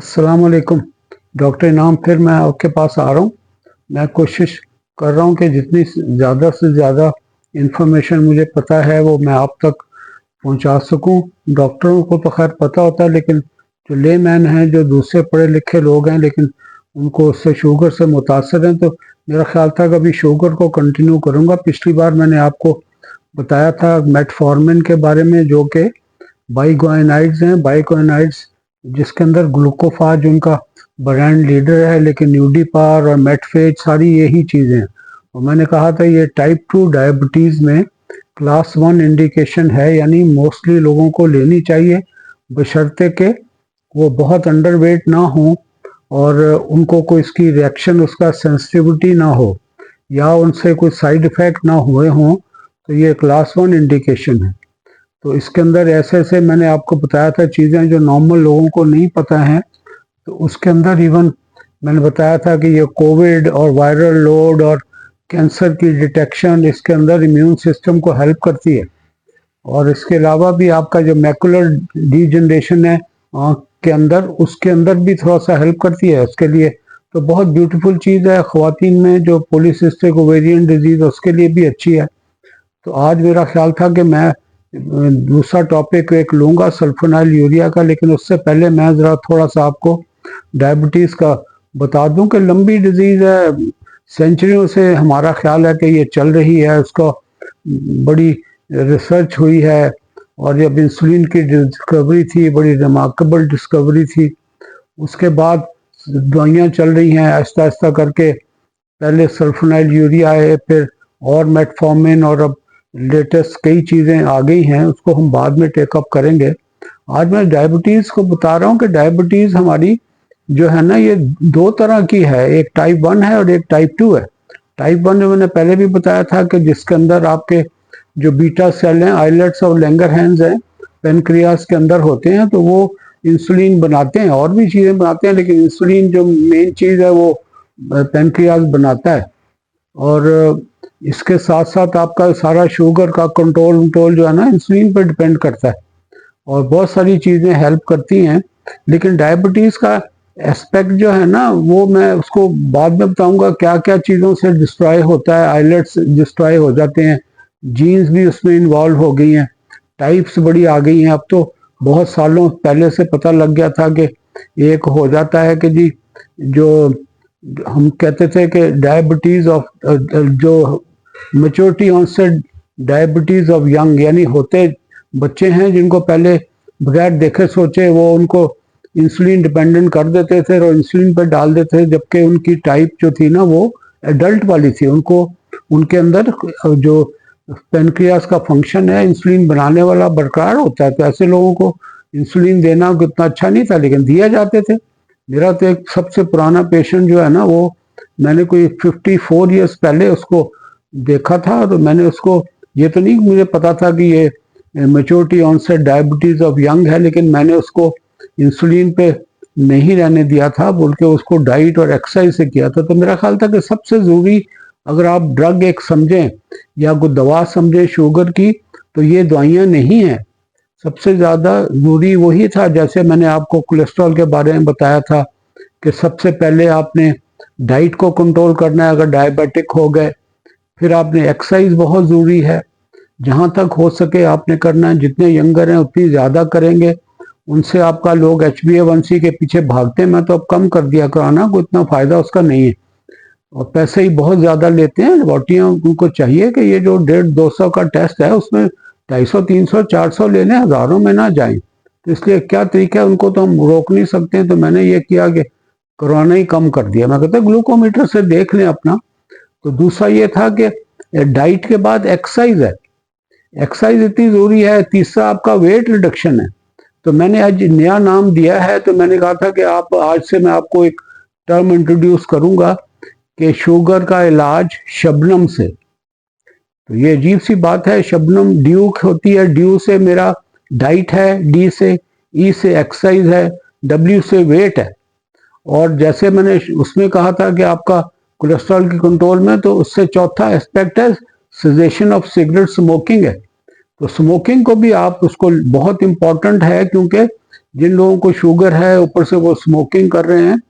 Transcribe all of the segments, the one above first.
अस्सलाम वालेकुम। डॉक्टर इनाम फिर मैं आपके पास आ रहा हूँ। मैं कोशिश कर रहा हूँ कि जितनी ज़्यादा से ज़्यादा इंफॉर्मेशन मुझे पता है वो मैं आप तक पहुँचा सकूँ। डॉक्टरों को तो खैर पता होता है, लेकिन जो लेमैन हैं, जो दूसरे पढ़े लिखे लोग हैं, लेकिन उनको उससे शुगर से मुतासर हैं, तो मेरा ख्याल था कि अभी शुगर को कंटिन्यू करूँगा। पिछली बार मैंने आपको बताया था मेटफॉर्मिन के बारे में, जो कि बाइगोनाइड्स हैं। बाइगोनाइड्स जिसके अंदर ग्लूकोफाज उनका ब्रांड लीडर है, लेकिन न्यूडीपार और मेटफेज सारी यही चीज़ें हैं। और मैंने कहा था ये टाइप 2 डायबिटीज़ में क्लास 1 इंडिकेशन है, यानी मोस्टली लोगों को लेनी चाहिए, बशर्ते के वो बहुत अंडरवेट ना हो और उनको कोई इसकी रिएक्शन, उसका सेंसिटिविटी ना हो, या उनसे कोई साइड इफ़ेक्ट ना हुए हों, तो ये क्लास 1 इंडिकेशन है। तो इसके अंदर ऐसे ऐसे मैंने आपको बताया था चीज़ें जो नॉर्मल लोगों को नहीं पता हैं। तो उसके अंदर इवन मैंने बताया था कि ये कोविड और वायरल लोड और कैंसर की डिटेक्शन इसके अंदर इम्यून सिस्टम को हेल्प करती है। और इसके अलावा भी आपका जो मैकुलर डीजनरेशन है आँख के अंदर, उसके अंदर भी थोड़ा सा हेल्प करती है उसके लिए। तो बहुत ब्यूटीफुल चीज़ है। ख़वातीन में जो पॉलीसिस्टिक ओवेरियन डिजीज़, उसके लिए भी अच्छी है। तो आज मेरा ख्याल था कि मैं दूसरा टॉपिक एक लूँगा सल्फोनाइल यूरिया का, लेकिन उससे पहले मैं ज़रा थोड़ा सा आपको डायबिटीज़ का बता दूं कि लंबी डिजीज़ है, सेंचुरियों से हमारा ख्याल है कि ये चल रही है। उसका बड़ी रिसर्च हुई है, और जब इंसुलिन की डिस्कवरी थी, बड़ी रिमार्केबल डिस्कवरी थी। उसके बाद दवाइयाँ चल रही हैं आहिस्ता आहिस्ता करके। पहले सल्फोनाइल यूरिया है, फिर और मेटफॉर्मिन, और अब लेटेस्ट कई चीज़ें आ गई हैं, उसको हम बाद में टेकअप करेंगे। आज मैं डायबिटीज़ को बता रहा हूँ कि डायबिटीज़ हमारी जो है ना, ये दो तरह की है। एक टाइप 1 है और एक टाइप 2 है। टाइप 1 में मैंने पहले भी बताया था कि जिसके अंदर आपके जो बीटा सेल हैं, आइलेट्स और लैंगरहैंस हैं, पेनक्रियास के अंदर होते हैं, तो वो इंसुलिन बनाते हैं, और भी चीज़ें बनाते हैं, लेकिन इंसुलिन जो मेन चीज़ है वो पेनक्रियास बनाता है। और इसके साथ साथ आपका सारा शुगर का कंट्रोल जो है ना, इंसुलिन पर डिपेंड करता है, और बहुत सारी चीज़ें हेल्प करती हैं। लेकिन डायबिटीज़ का एस्पेक्ट जो है ना, वो मैं उसको बाद में बताऊंगा क्या क्या चीज़ों से डिस्ट्रॉय होता है। आइलेट्स डिस्ट्रॉय हो जाते हैं, जीन्स भी उसमें इन्वॉल्व हो गई हैं, टाइप्स बड़ी आ गई हैं। अब तो बहुत सालों पहले से पता लग गया था कि एक हो जाता है कि जी, जो हम कहते थे कि डायबिटीज़ ऑफ जो maturity onset diabetes of young, यानी होते बच्चे हैं जिनको पहले बगैर देखे सोचे वो उनको इंसुलिन डिपेंडेंट कर देते थे और इंसुलिन पर डाल देते थे, जबकि उनकी टाइप जो थी ना वो एडल्ट वाली थी। उनको उनके अंदर जो पेनक्रियास का फंक्शन है इंसुलिन बनाने वाला बरकरार होता है। तो ऐसे लोगों को इंसुलिन देना उतना अच्छा नहीं था, लेकिन दिया जाते थे। मेरा तो एक सबसे पुराना पेशेंट जो है ना, वो मैंने कोई 54 ईयर्स पहले उसको देखा था। तो मैंने उसको, ये तो नहीं मुझे पता था कि ये maturity onset diabetes of young है, लेकिन मैंने उसको इंसुलिन पे नहीं रहने दिया था, बोल के उसको डाइट और एक्सरसाइज से किया था। तो मेरा ख्याल था कि सबसे ज़रूरी, अगर आप ड्रग एक समझें या कोई दवा समझें शुगर की, तो ये दवाइयाँ नहीं हैं। सबसे ज़्यादा ज़रूरी वही था, जैसे मैंने आपको कोलेस्ट्रॉल के बारे में बताया था कि सबसे पहले आपने डाइट को कंट्रोल करना है अगर डायबिटिक हो गए। फिर आपने एक्सरसाइज बहुत ज़रूरी है, जहाँ तक हो सके आपने करना है। जितने यंगर हैं उतनी ज़्यादा करेंगे, उनसे आपका लोग HbA1c के पीछे भागते हैं। मैं तो अब कम कर दिया कराना, कोई इतना फ़ायदा उसका नहीं है, और पैसे ही बहुत ज़्यादा लेते हैं। लॉटियाँ उनको चाहिए कि ये जो 150-200 का टेस्ट है उसमें 250-300-400 लेने, हज़ारों में ना जाएं। तो इसलिए क्या तरीका है, उनको तो हम रोक नहीं सकते हैं। तो मैंने ये किया कि करवाना ही कम कर दिया। मैं कहता ग्लूकोमीटर से देख लें अपना। तो दूसरा ये था कि डाइट के बाद एक्सरसाइज है, एक्सरसाइज इतनी ज़रूरी है। तीसरा आपका वेट रिडक्शन है। तो मैंने आज नया नाम दिया है, तो मैंने कहा था कि आप आज से मैं आपको एक टर्म इंट्रोड्यूस करूंगा कि शुगर का इलाज शबनम से। तो ये अजीब सी बात है, शबनम ड्यू होती है, ड्यू से मेरा डाइट है, डी से, ई से एक्सरसाइज है, डब्ल्यू से वेट है। और जैसे मैंने उसमें कहा था कि आपका कोलेस्ट्रॉल की कंट्रोल में, तो उससे चौथा एस्पेक्ट है सेजेशन ऑफ सिगरेट स्मोकिंग है। तो स्मोकिंग को भी आप उसको बहुत इम्पोर्टेंट है, क्योंकि जिन लोगों को शुगर है ऊपर से वो स्मोकिंग कर रहे हैं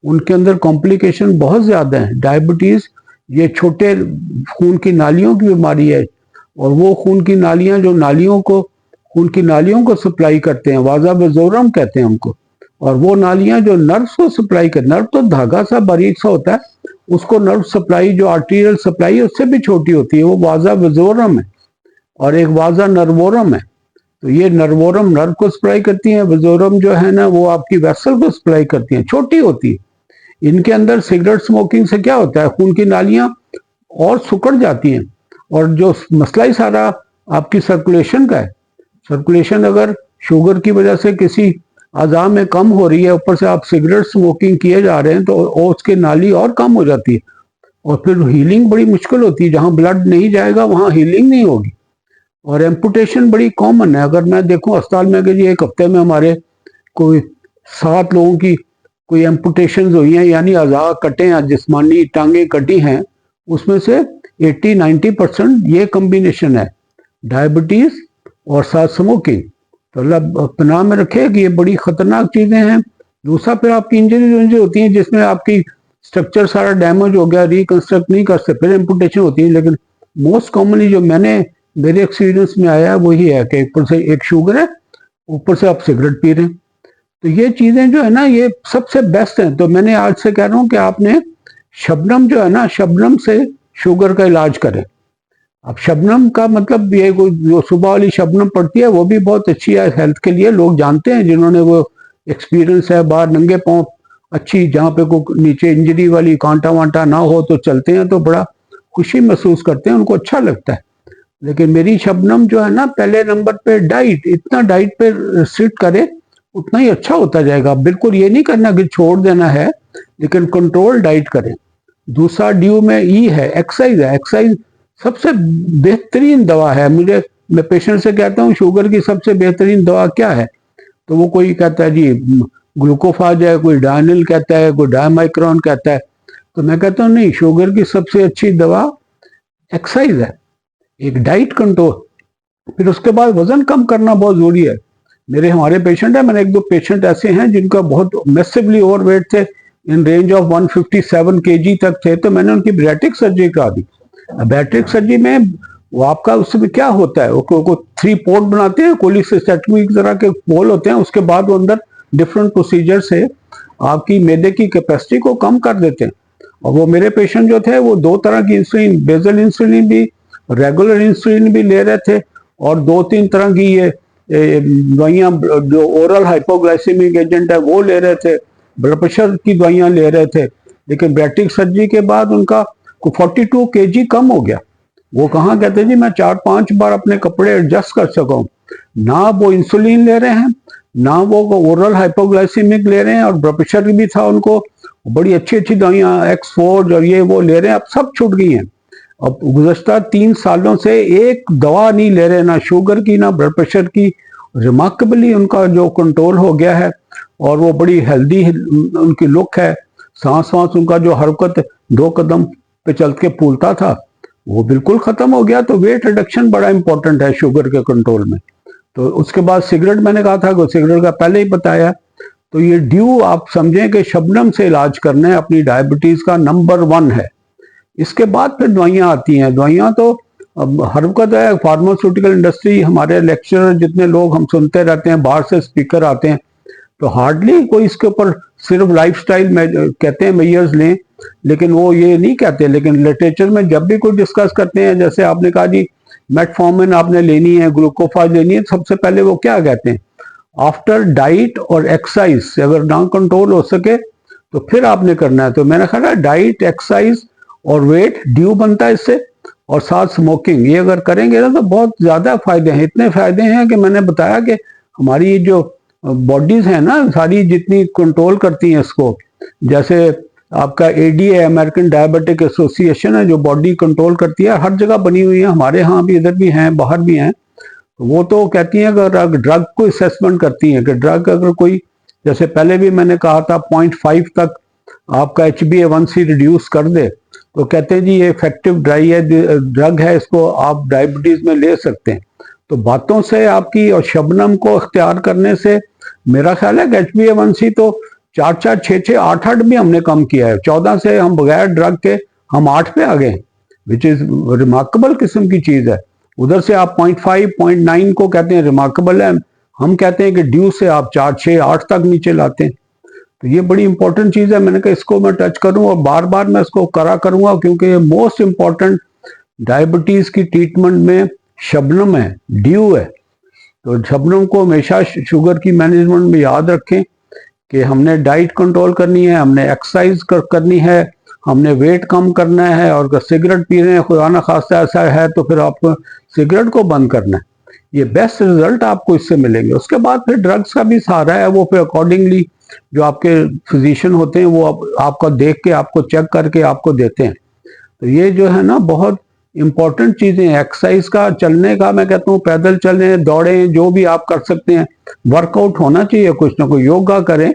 उनके अंदर कॉम्प्लिकेशन बहुत ज़्यादा है। डायबिटीज़ ये छोटे खून की नालियों की बीमारी है, और वो खून की नालियां जो खून की नालियों को सप्लाई करते हैं, वाजा वजोरम कहते हैं उनको, और वो नालियां जो नर्व्स को सप्लाई कर, नर्व तो धागा सा बारीक सा होता है, उसको नर्व सप्लाई जो आर्टीरियल सप्लाई है उससे भी छोटी होती है, वो वाजा वजोरम है, और एक वाजा नर्वोरम है। तो ये नर्वोरम नर्व को सप्लाई करती है, वजोरम जो है ना वो आपकी वेसल को सप्लाई करती है, छोटी होती है। इनके अंदर सिगरेट स्मोकिंग से क्या होता है, खून की नालियां और सिकुड़ जाती हैं, और जो मसला ही सारा आपकी सर्कुलेशन का है। सर्कुलेशन अगर शुगर की वजह से किसी अज़ा में कम हो रही है, ऊपर से आप सिगरेट स्मोकिंग किए जा रहे हैं, तो उसकी नाली और कम हो जाती है, और फिर हीलिंग बड़ी मुश्किल होती है। जहां ब्लड नहीं जाएगा वहां हीलिंग नहीं होगी। और एम्पुटेशन बड़ी कॉमन है। अगर मैं देखूं अस्पताल में कि जी एक हफ्ते में हमारे कोई 7 लोगों की कोई एम्पुटेशन हुई हैं, यानी अज़ा कटे हैं, जिस्मानी टांगे कटी हैं, उसमें से 80-90% ये कम्बिनेशन है, डायबिटीज और साथ स्मोकिंग। तो अल्लाह पनाह में रखे कि ये बड़ी खतरनाक चीज़ें हैं। दूसरा फिर आपकी इंजरी होती हैं जिसमें आपकी स्ट्रक्चर सारा डैमेज हो गया, रिकंस्ट्रक्ट नहीं कर सकते, फिर एम्पुटेशन होती है। लेकिन मोस्ट कॉमनली जो मेरे एक्सपीरियंस में आया वही है कि ऊपर से एक शुगर है, ऊपर से आप सिगरेट पी रहे हैं। तो ये चीज़ें जो है ना ये सबसे बेस्ट हैं। तो मैंने आज से कह रहा हूँ कि आपने शबनम जो है ना, शबनम से शुगर का इलाज करें। अब शबनम का मतलब ये जो सुबह वाली शबनम पड़ती है वो भी बहुत अच्छी है हेल्थ के लिए। लोग जानते हैं जिन्होंने वो एक्सपीरियंस है, बाहर नंगे पाँव अच्छी, जहाँ पे कोई नीचे इंजरी वाली कांटा वांटा ना हो तो चलते हैं तो बड़ा खुशी महसूस करते हैं, उनको अच्छा लगता है। लेकिन मेरी शबनम जो है ना, पहले नंबर पे डाइट, इतना डाइट पे रिस्ट्रिक्ट करे उतना ही अच्छा होता जाएगा। बिल्कुल ये नहीं करना कि छोड़ देना है, लेकिन कंट्रोल डाइट करें। दूसरा ड्यू में ई है, एक्सरसाइज है। एक्सरसाइज सबसे बेहतरीन दवा है। मैं पेशेंट से कहता हूँ शुगर की सबसे बेहतरीन दवा क्या है, तो वो कोई कहता है जी ग्लूकोफाज है, कोई डायनिल कहता है, कोई डायमाइक्रोन कहता है। तो मैं कहता हूँ नहीं, शुगर की सबसे अच्छी दवा एक्सरसाइज है, एक डाइट कंट्रोल। फिर उसके बाद वजन कम करना बहुत जरूरी है। हमारे पेशेंट है, मैंने 1-2 पेशेंट ऐसे हैं जिनका बहुत मैसिवली ओवरवेट थे, इन रेंज ऑफ 157 केजी तक थे, तो मैंने उनकी बैरिएट्रिक सर्जरी करा दी। बैरिएट्रिक सर्जरी में वो आपका उसमें क्या होता है, वो 3 पोर्ट बनाते हैं, कोलिसिस्टेक्टमी की तरह के पोल होते हैं, उसके बाद वो अंदर डिफरेंट प्रोसीजर से आपकी मैदे की कैपेसिटी को कम कर देते हैं। और वो मेरे पेशेंट जो थे वो 2 तरह की इंसुलिन, बेजल इंसुलिन भी, रेगुलर इंसुलिन भी ले रहे थे, और 2-3 तरह की ये दवाइयाँ जो ओरल हाइपोग्लाइसेमिक एजेंट है वो ले रहे थे, ब्लड प्रेशर की दवाइयाँ ले रहे थे। लेकिन बैरिएट्रिक सर्जरी के बाद उनका 42 केजी कम हो गया। वो कहाँ कहते जी मैं 4-5 बार अपने कपड़े एडजस्ट कर सका हूँ। ना वो इंसुलिन ले रहे हैं, ना वो ओरल हाइपोग्लाइसेमिक ले रहे हैं, और ब्लड प्रेशर भी था उनको, बड़ी अच्छी अच्छी दवाइयाँ एक्सफोर्ज और ये वो ले रहे हैं, अब सब छूट गई हैं। अब गुज़श्ता 3 सालों से एक दवा नहीं ले रहे, ना शुगर की ना ब्लड प्रेशर की। रिमार्केबली उनका जो कंट्रोल हो गया है, और वो बड़ी हेल्दी उनकी लुक है। सांस वांस उनका जो हरकत 2 कदम पे चल के फूलता था वो बिल्कुल खत्म हो गया। तो वेट रिडक्शन बड़ा इंपॉर्टेंट है शुगर के कंट्रोल में। तो उसके बाद सिगरेट, मैंने कहा था कि सिगरेट का पहले ही बताया। तो ये ड्यू आप समझें कि शबनम से इलाज करना है अपनी डायबिटीज का, नंबर 1 है। इसके बाद फिर दवाइयाँ आती हैं। दवाइयाँ तो अब हर वक्त है, फार्मास्यूटिकल इंडस्ट्री, हमारे लेक्चर जितने लोग हम सुनते रहते हैं, बाहर से स्पीकर आते हैं, तो हार्डली कोई इसके ऊपर सिर्फ लाइफस्टाइल में कहते हैं मेजर्स लें, लेकिन वो ये नहीं कहते। लेकिन लिटरेचर में जब भी कोई डिस्कस करते हैं, जैसे आपने कहा जी मेटफॉर्मिन आपने लेनी है, ग्लूकोफाज लेनी है, सबसे पहले वो क्या कहते हैं, आफ्टर डाइट और एक्सरसाइज से अगर ना कंट्रोल हो सके तो फिर आपने करना है। तो मैंने कहा डाइट, एक्सरसाइज और वेट ड्यू बनता है इससे, और साथ स्मोकिंग, ये अगर करेंगे ना तो बहुत ज़्यादा फायदे हैं। इतने फायदे हैं कि मैंने बताया कि हमारी जो बॉडीज है ना सारी, जितनी कंट्रोल करती हैं इसको, जैसे आपका ADA अमेरिकन डायबिटिक एसोसिएशन है जो बॉडी कंट्रोल करती है, हर जगह बनी हुई है, हमारे यहाँ भी, इधर भी हैं, बाहर भी हैं। वो तो कहती हैं कि ड्रग को असेसमेंट करती हैं कि ड्रग अगर कोई, जैसे पहले भी मैंने कहा था 0.5 तक आपका HbA1c रिड्यूस कर दे, तो कहते हैं जी ये इफेक्टिव ड्राई है ड्रग है, इसको आप डायबिटीज में ले सकते हैं। तो बातों से आपकी और शबनम को इख्तियार करने से मेरा ख्याल है कि HbA1c तो 4, 6, 8 भी हमने कम किया है। 14 से हम बगैर ड्रग के हम 8 पे आ गए, विच इज रिमार्केबल किस्म की चीज है। उधर से आप 0.5, 0.9 को कहते हैं रिमार्केबल है, हम कहते हैं कि ड्यू से आप 4, 6, 8 तक नीचे लाते हैं। तो ये बड़ी इंपॉर्टेंट चीज है। मैंने कहा इसको मैं टच करूं और बार बार मैं इसको करा करूंगा, क्योंकि ये मोस्ट इंपॉर्टेंट डायबिटीज की ट्रीटमेंट में शबनम है, ड्यू है। तो शबनम को हमेशा शुगर की मैनेजमेंट में याद रखें कि हमने डाइट कंट्रोल करनी है, हमने एक्सरसाइज करनी है, हमने वेट कम करना है, और अगर सिगरेट पी रहे हैं, खुदा ना खास्ता ऐसा है, तो फिर आपको सिगरेट को बंद करना है। ये बेस्ट रिजल्ट आपको इससे मिलेंगे। उसके बाद फिर ड्रग्स का भी सहारा है, वो फिर अकॉर्डिंगली जो आपके फिजिशियन होते हैं वो आपका देख के, आपको चेक करके आपको देते हैं। तो ये जो है ना बहुत इंपॉर्टेंट चीजें, एक्सरसाइज का, चलने का, मैं कहता हूँ पैदल चलें, दौड़ें, जो भी आप कर सकते हैं, वर्कआउट होना चाहिए, कुछ ना कुछ योगा करें।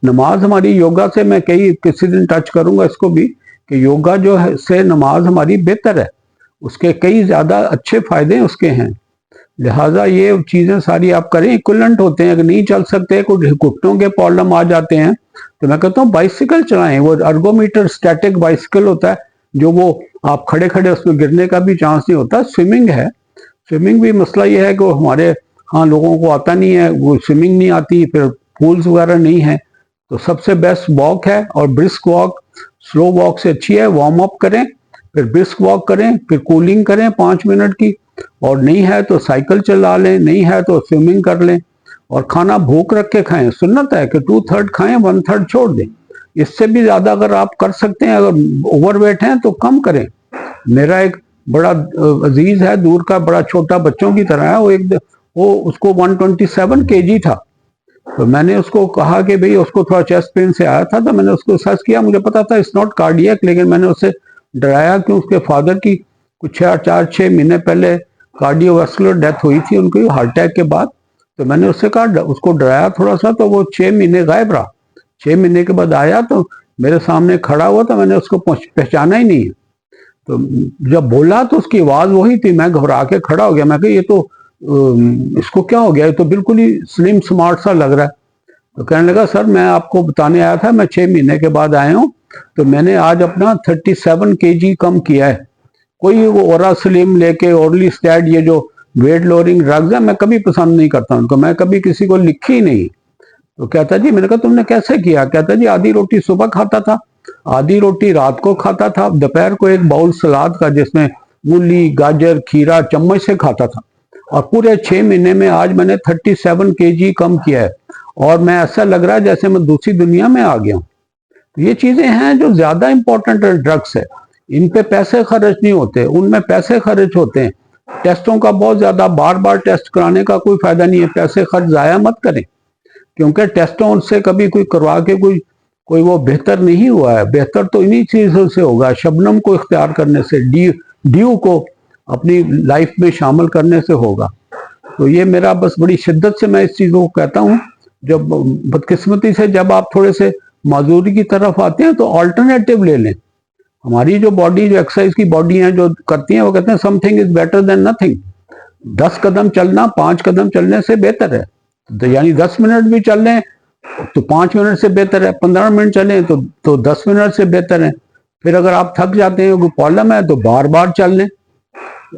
नमाज हमारी योगा से, मैं किसी दिन टच करूंगा इसको भी, कि योगा जो है से नमाज हमारी बेहतर है, उसके कई ज्यादा अच्छे फायदे उसके हैं। लिहाजा ये चीजें सारी आप करें, इक्विवेलेंट होते हैं। अगर नहीं चल सकते, कुछ घुटनों के प्रॉब्लम आ जाते हैं, तो मैं कहता हूँ बाइसिकल चलाएं। वो अर्गोमीटर स्टैटिक बाइसिकल होता है, जो वो आप खड़े खड़े उसमें गिरने का भी चांस नहीं होता। स्विमिंग है, स्विमिंग भी मसला ये है कि हमारे हाँ लोगों को आता नहीं है, वो स्विमिंग नहीं आती, फिर पूल्स वगैरह नहीं है, तो सबसे बेस्ट वॉक है। और ब्रिस्क वॉक स्लो वॉक से अच्छी है। वार्म अप करें, फिर ब्रिस्क वॉक करें, फिर कूलिंग करें 5 मिनट की, और नहीं है तो साइकिल चला लें, नहीं है तो स्विमिंग कर लें। और खाना भूख रख के खाएं। सुन्नत है कि 2/3 खाएं, 1/3 छोड़ दें। इससे भी ज्यादा अगर आप कर सकते हैं, अगर ओवरवेट हैं तो कम करें। मेरा एक बड़ा अजीज है, दूर का, बड़ा छोटा, बच्चों की तरह है, वो उसको 127 kg था। तो मैंने उसको कहा कि भाई, उसको थोड़ा चेस्ट पेन से आया था, तो मैंने उसको सर्च किया, मुझे पता था इट्स नॉट कार्डियक, लेकिन मैंने उससे डराया कि उसके फादर की कुछ 4-6 महीने पहले कार्डियोवास्कुलर डेथ हुई थी उनकी हार्ट अटैक के बाद। तो मैंने उससे कहा, उसको डराया थोड़ा सा, तो वो 6 महीने गायब रहा। 6 महीने के बाद आया तो मेरे सामने खड़ा हुआ, तो मैंने उसको पहचाना ही नहीं। तो जब बोला तो उसकी आवाज वही थी। मैं घबरा के खड़ा हो गया, मैं कहा ये तो इसको क्या हो गया, ये तो बिल्कुल ही स्लिम स्मार्ट सा लग रहा है। तो कहने लगा, सर मैं आपको बताने आया था, मैं 6 महीने के बाद आया हूँ, तो मैंने आज अपना 37 kg कम किया है। कोई वो ओरा स्लिम लेके, ओरली स्टैट, ये जो वेट लोअरिंग ड्रग्स है, मैं कभी पसंद नहीं करता उनको, मैं कभी किसी को लिखी ही नहीं। तो कहता जी, मैंने कहा तुमने कैसे किया? कहता जी, आधी रोटी सुबह खाता था, आधी रोटी रात को खाता था, दोपहर को एक बाउल सलाद का जिसमें मूली, गाजर, खीरा चम्मच से खाता था, और पूरे 6 महीने में आज मैंने 37 kg कम किया है, और मैं ऐसा लग रहा है जैसे मैं दूसरी दुनिया में आ गया हूँ। तो ये चीजें हैं जो ज्यादा इंपॉर्टेंट ड्रग्स है। इन पे पैसे खर्च नहीं होते, उनमें पैसे खर्च होते हैं। टेस्टों का बहुत ज्यादा बार बार टेस्ट कराने का कोई फायदा नहीं है, पैसे खर्च जाया मत करें, क्योंकि टेस्टों से कभी कोई करवा के कोई वो बेहतर नहीं हुआ है। बेहतर तो इन्हीं चीजों से होगा, शबनम को इख्तियार करने से, ड्यू को अपनी लाइफ में शामिल करने से होगा। तो ये मेरा बस बड़ी शिद्दत से मैं इस चीज को कहता हूँ। जब बदकिस्मती से जब आप थोड़े से माजूरी की तरफ आते हैं, तो ऑल्टरनेटिव ले लें। हमारी जो बॉडी, जो एक्सरसाइज की बॉडी है जो करती हैं, वो कहते हैं something is better than nothing. 10 कदम चलना 5 कदम चलने से बेहतर है। तो यानी 10 मिनट भी चल लें तो 5 मिनट से बेहतर है, 15 मिनट चलें तो 10 मिनट से बेहतर है। फिर अगर आप थक जाते हैं, कोई प्रॉब्लम है, तो बार बार चल लें,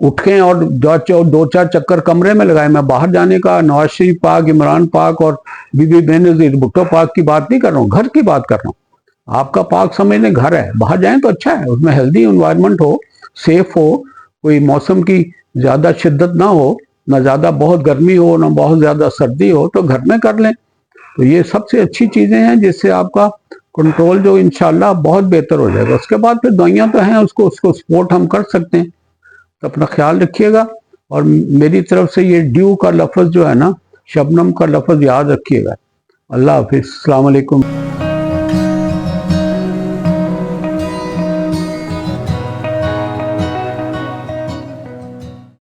उठें और 2-4 चक्कर कमरे में लगाए। मैं बाहर जाने का, नवाज शरीफ पार्क, इमरान पार्क और बीबी बेनजीर भुट्टो पार्क की बात नहीं कर रहा हूँ, घर की बात कर रहा हूँ। आपका पार्क समझ लें घर है, बाहर जाएं तो अच्छा है, उसमें हेल्दी एनवायरनमेंट हो, सेफ हो, कोई मौसम की ज्यादा शिद्दत ना हो, ना ज्यादा बहुत गर्मी हो, ना बहुत ज्यादा सर्दी हो, तो घर में कर लें। तो ये सबसे अच्छी चीजें हैं जिससे आपका कंट्रोल जो इंशाल्लाह बहुत बेहतर हो जाएगा। उसके बाद फिर दवाइयाँ तो हैं, उसको सपोर्ट हम कर सकते हैं। तो अपना ख्याल रखिएगा, और मेरी तरफ से ये ड्यू का लफ्ज जो है ना, शबनम का लफ्ज याद रखिएगा। अल्लाह हाफिज, अस्सलाम वालेकुम।